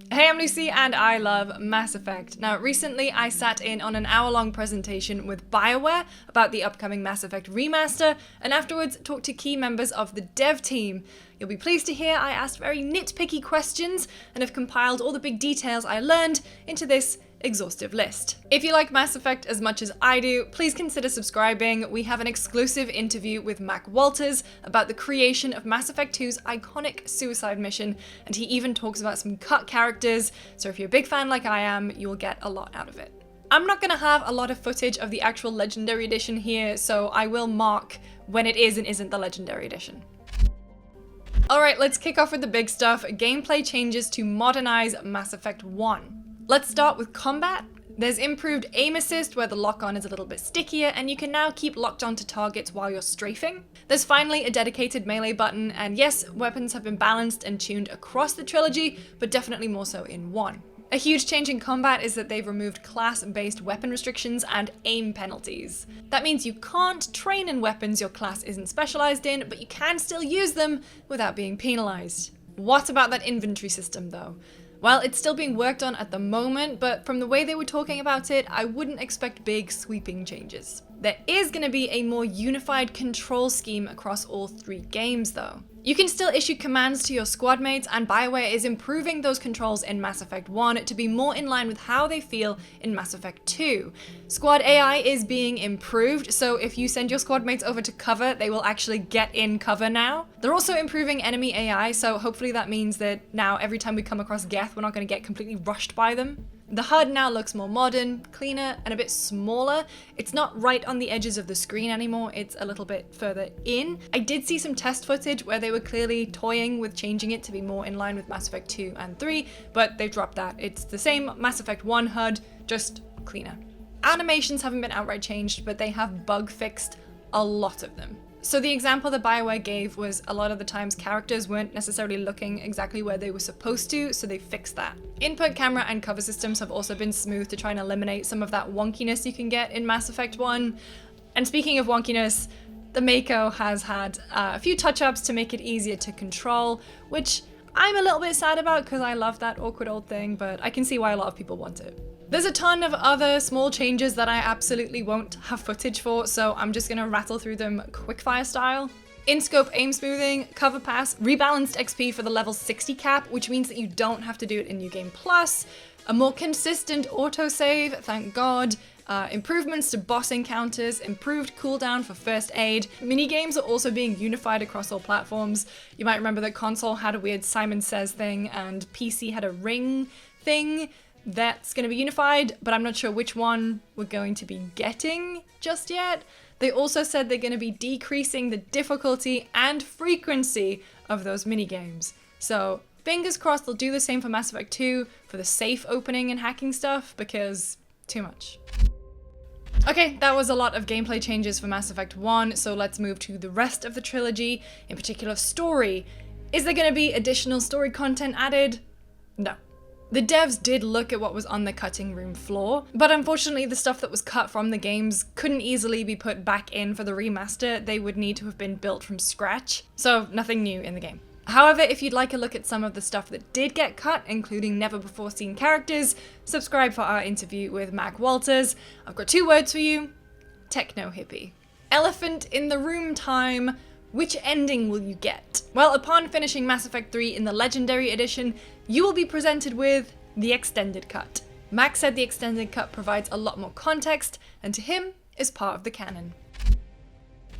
Hey, I'm Lucy and I love Mass Effect. Now, recently I sat in on an hour-long presentation with BioWare about the upcoming Mass Effect remaster, and afterwards talked to key members of the dev team. You'll be pleased to hear I asked very nitpicky questions and have compiled all the big details I learned into this exhaustive list. If you like Mass Effect as much as I do, please consider subscribing. We have an exclusive interview with Mac Walters about the creation of Mass Effect 2's iconic suicide mission, and he even talks about some cut characters, so if you're a big fan like I am, you'll get a lot out of it. I'm not gonna have a lot of footage of the actual Legendary Edition here, so I will mark when it is and isn't the Legendary Edition. Alright, let's kick off with the big stuff, gameplay changes to modernize Mass Effect 1. Let's start with combat. There's improved aim assist where the lock-on is a little bit stickier and you can now keep locked onto targets while you're strafing. There's finally a dedicated melee button, and yes, weapons have been balanced and tuned across the trilogy, but definitely more so in 1. A huge change in combat is that they've removed class-based weapon restrictions and aim penalties. That means you can't train in weapons your class isn't specialized in, but you can still use them without being penalized. What about that inventory system though? Well, it's still being worked on at the moment, but from the way they were talking about it, I wouldn't expect big sweeping changes. There is going to be a more unified control scheme across all 3 games though. You can still issue commands to your squad mates, and BioWare is improving those controls in Mass Effect 1 to be more in line with how they feel in Mass Effect 2. Squad AI is being improved, so if you send your squad mates over to cover, they will actually get in cover now. They're also improving enemy AI, so hopefully that means that now every time we come across Geth, we're not going to get completely rushed by them. The HUD now looks more modern, cleaner, and a bit smaller. It's not right on the edges of the screen anymore, it's a little bit further in. I did see some test footage where they were clearly toying with changing it to be more in line with Mass Effect 2 and 3, but they've dropped that. It's the same Mass Effect 1 HUD, just cleaner. Animations haven't been outright changed, but they have bug fixed a lot of them. So the example that BioWare gave was a lot of the times characters weren't necessarily looking exactly where they were supposed to, so they fixed that. Input camera and cover systems have also been smooth to try and eliminate some of that wonkiness you can get in Mass Effect 1. And speaking of wonkiness, the Mako has had a few touch-ups to make it easier to control, which I'm a little bit sad about because I love that awkward old thing, but I can see why a lot of people want it. There's a ton of other small changes that I absolutely won't have footage for, so I'm just gonna rattle through them quickfire style. In-scope aim smoothing, cover pass, rebalanced XP for the level 60 cap, which means that you don't have to do it in New Game Plus, a more consistent autosave, thank God, improvements to boss encounters, improved cooldown for first aid. Minigames are also being unified across all platforms. You might remember that console had a weird Simon Says thing and PC had a ring thing. That's going to be unified, but I'm not sure which one we're going to be getting just yet. They also said they're going to be decreasing the difficulty and frequency of those minigames. So fingers crossed they'll do the same for Mass Effect 2 for the safe opening and hacking stuff, because too much. Okay, that was a lot of gameplay changes for Mass Effect 1, so let's move to the rest of the trilogy, in particular story. Is there going to be additional story content added? No. The devs did look at what was on the cutting room floor, but unfortunately the stuff that was cut from the games couldn't easily be put back in for the remaster. They would need to have been built from scratch, so nothing new in the game. However, if you'd like a look at some of the stuff that did get cut, including never-before-seen characters, subscribe for our interview with Mac Walters. I've got 2 words for you: techno-hippie. Elephant in the room time. Which ending will you get? Well, upon finishing Mass Effect 3 in the Legendary Edition, you will be presented with the Extended Cut. Mac said the Extended Cut provides a lot more context, and to him, is part of the canon.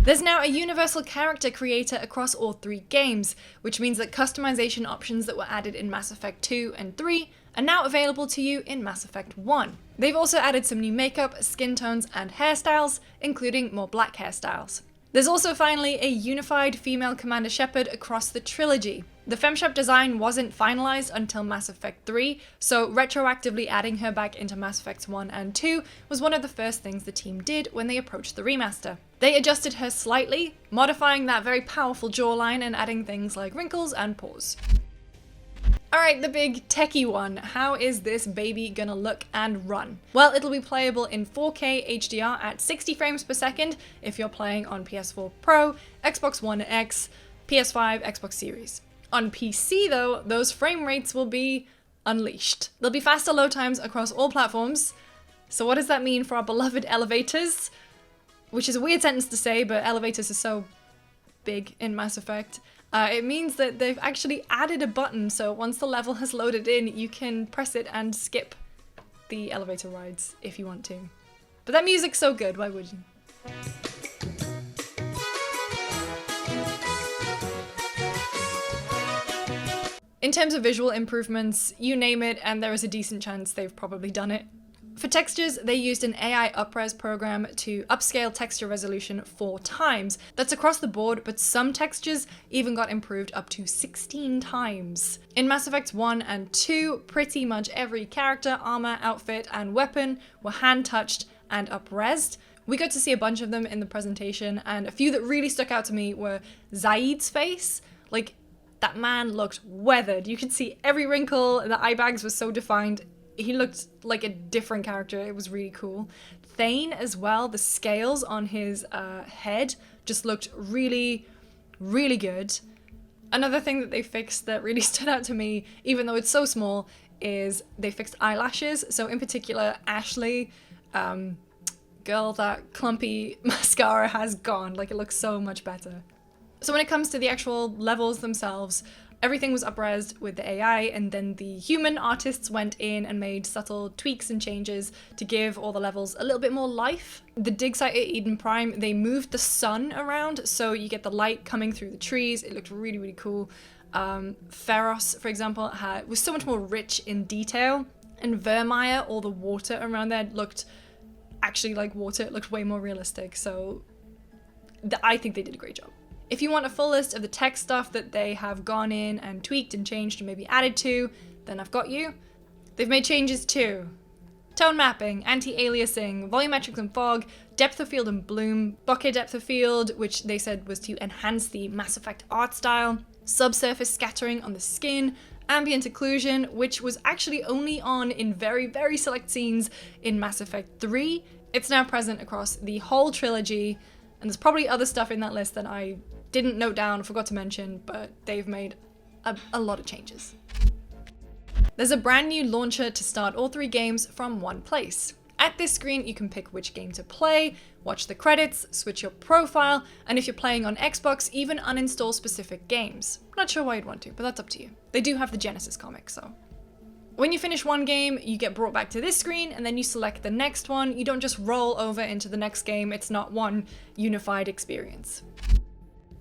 There's now a universal character creator across all 3 games, which means that customization options that were added in Mass Effect 2 and 3 are now available to you in Mass Effect 1. They've also added some new makeup, skin tones, and hairstyles, including more black hairstyles. There's also finally a unified female Commander Shepard across the trilogy. The FemShep design wasn't finalized until Mass Effect 3, so retroactively adding her back into Mass Effects 1 and 2 was one of the first things the team did when they approached the remaster. They adjusted her slightly, modifying that very powerful jawline and adding things like wrinkles and pores. Alright, the big techie one. How is this baby gonna look and run? Well, it'll be playable in 4K HDR at 60 frames per second if you're playing on PS4 Pro, Xbox One X, PS5, Xbox Series. On PC though, those frame rates will be unleashed. There'll be faster load times across all platforms. So what does that mean for our beloved elevators? Which is a weird sentence to say, but elevators are so big in Mass Effect. It means that they've actually added a button, so once the level has loaded in, you can press it and skip the elevator rides if you want to. But that music's so good, why would you? In terms of visual improvements, you name it, and there is a decent chance they've probably done it. For textures, they used an AI upres program to upscale texture resolution 4 times. That's across the board, but some textures even got improved up to 16 times. In Mass Effect 1 and 2, pretty much every character, armor, outfit, and weapon were hand-touched and up-resed. We got to see a bunch of them in the presentation, and a few that really stuck out to me were Zaid's face. Like, that man looked weathered. You could see every wrinkle, the eye bags were so defined. He looked like a different character. It was really cool. Thane as well, the scales on his head just looked really, really good. Another thing that they fixed that really stood out to me, even though it's so small, is they fixed eyelashes. So in particular, Ashley, girl, that clumpy mascara has gone. Like, it looks so much better. So when it comes to the actual levels themselves, everything was up-resed with the AI, and then the human artists went in and made subtle tweaks and changes to give all the levels a little bit more life. The dig site at Eden Prime, they moved the sun around, so you get the light coming through the trees. It looked really, really cool. Feros, for example, was so much more rich in detail, and Vermeer, all the water around there, looked actually like water. It looked way more realistic, so I think they did a great job. If you want a full list of the tech stuff that they have gone in and tweaked and changed and maybe added to, then I've got you. They've made changes to tone mapping, anti-aliasing, volumetrics and fog, depth of field and bloom, bokeh depth of field, which they said was to enhance the Mass Effect art style, subsurface scattering on the skin, ambient occlusion, which was actually only on in very, very select scenes in Mass Effect 3. It's now present across the whole trilogy, and there's probably other stuff in that list that I didn't note down, forgot to mention, but they've made a lot of changes. There's a brand new launcher to start all 3 games from one place. At this screen, you can pick which game to play, watch the credits, switch your profile, and if you're playing on Xbox, even uninstall specific games. Not sure why you'd want to, but that's up to you. They do have the Genesis comic, so. When you finish one game, you get brought back to this screen, and then you select the next one. You don't just roll over into the next game. It's not one unified experience.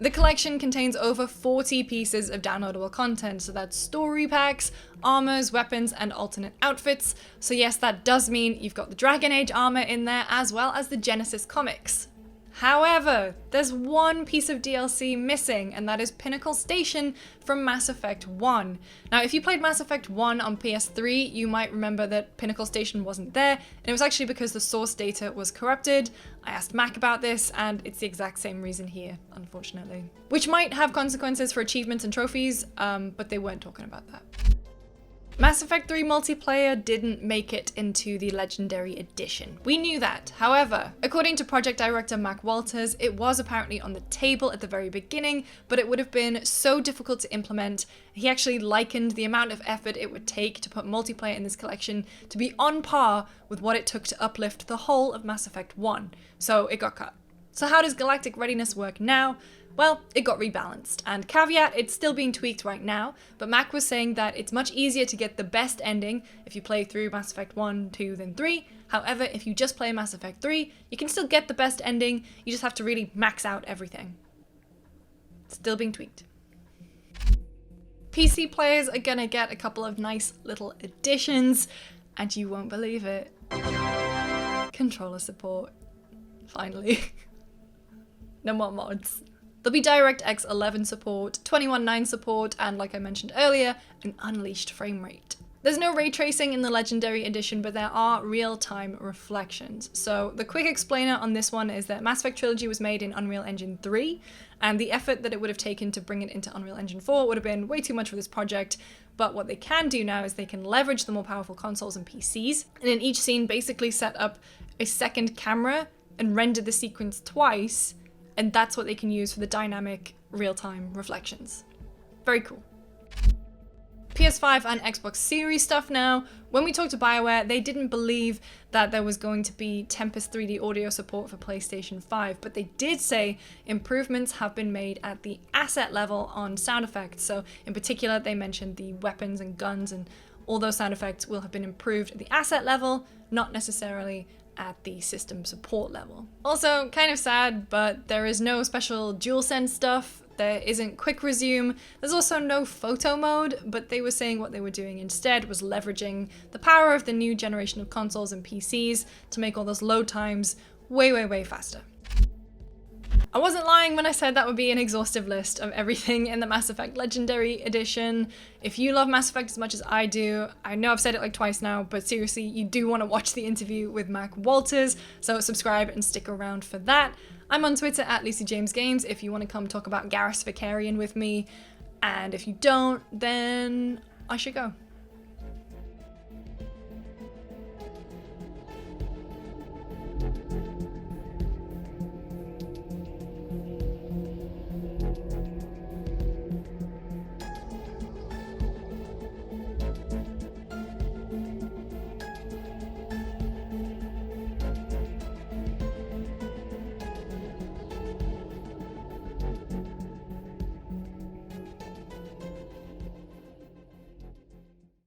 The collection contains over 40 pieces of downloadable content, so that's story packs, armors, weapons, and alternate outfits. So yes, that does mean you've got the Dragon Age armor in there, as well as the Genesis comics. However, there's one piece of DLC missing, and that is Pinnacle Station from Mass Effect 1. Now, if you played Mass Effect 1 on PS3, you might remember that Pinnacle Station wasn't there, and it was actually because the source data was corrupted. I asked Mac about this, and it's the exact same reason here, unfortunately. Which might have consequences for achievements and trophies, but they weren't talking about that. Mass Effect 3 multiplayer didn't make it into the Legendary Edition. We knew that. However, according to project director Mac Walters, it was apparently on the table at the very beginning, but it would have been so difficult to implement. He actually likened the amount of effort it would take to put multiplayer in this collection to be on par with what it took to uplift the whole of Mass Effect 1. So it got cut. So how does Galactic Readiness work now? Well, it got rebalanced, and caveat, it's still being tweaked right now, but Mac was saying that it's much easier to get the best ending if you play through Mass Effect 1, 2, then 3. However, if you just play Mass Effect 3, you can still get the best ending, you just have to really max out everything. Still being tweaked. PC players are gonna get a couple of nice little additions, and you won't believe it. Controller support. Finally. No more mods. There'll be DirectX 11 support, 21.9 support, and like I mentioned earlier, an unleashed frame rate. There's no ray tracing in the Legendary Edition, but there are real-time reflections. So the quick explainer on this one is that Mass Effect Trilogy was made in Unreal Engine 3, and the effort that it would have taken to bring it into Unreal Engine 4 would have been way too much for this project, but what they can do now is they can leverage the more powerful consoles and PCs, and in each scene basically set up a second camera and render the sequence twice, and that's what they can use for the dynamic real-time reflections. Very cool. PS5 and Xbox Series stuff now. When we talked to BioWare, they didn't believe that there was going to be Tempest 3D audio support for PlayStation 5, but they did say improvements have been made at the asset level on sound effects. So in particular, they mentioned the weapons and guns, and all those sound effects will have been improved at the asset level, not necessarily at the system support level. Also, kind of sad, but there is no special DualSense stuff. There isn't quick resume. There's also no photo mode, but they were saying what they were doing instead was leveraging the power of the new generation of consoles and PCs to make all those load times way, way, way faster. I wasn't lying when I said that would be an exhaustive list of everything in the Mass Effect Legendary Edition. If you love Mass Effect as much as I do, I know I've said it like twice now, but seriously, you do want to watch the interview with Mac Walters, so subscribe and stick around for that. I'm on Twitter at LucyJamesGames if you want to come talk about Garrus Vicarian with me, and if you don't, then I should go.